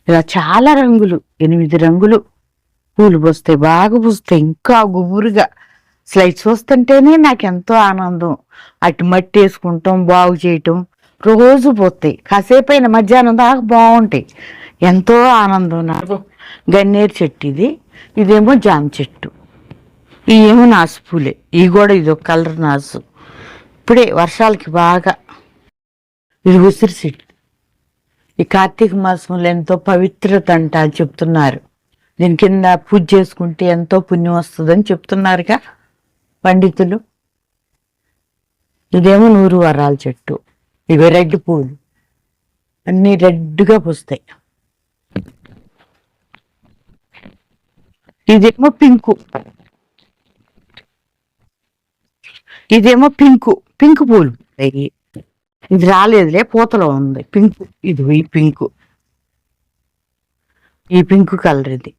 ఇలా చాలా రంగులు, 8 రంగులు పూలు పూస్తాయి, బాగా పూస్తాయి, ఇంకా గుబురుగా. అసలు చూస్తుంటేనే నాకెంతో ఆనందం. అటు మట్టి వేసుకుంటాం, బాగు చేయటం, రోజు పోతాయి. కాసేపు అయిన మధ్యాహ్నం దాకా బాగుంటాయి. ఎంతో ఆనందం నాకు. గన్నేరు చెట్టు ఇది, ఇదేమో జామ చెట్టు, ఇవేమో నాసు పూలే. ఇవి కూడా ఇదొక కలర్ నాసు. ఇప్పుడే వర్షాలకి బాగా. ఇది ఉసిరి చెట్టు. ఈ కార్తీక మాసంలో ఎంతో పవిత్రత అంట అని చెప్తున్నారు. దీని కింద పూజ చేసుకుంటే ఎంతో పుణ్యం వస్తుందని చెప్తున్నారుగా పండితులు. ఇదేమో 100 వరాల చెట్టు. ఇవి రెడ్ పూలు, అన్నీ రెడ్గా పూస్తాయి. ఇదేమో పింకు, ఇదేమో పింక్ పూలు. ఇది రాలేదులే, పూతలో ఉంది పింక్. ఇది ఈ పింకు కలర్ ఇది.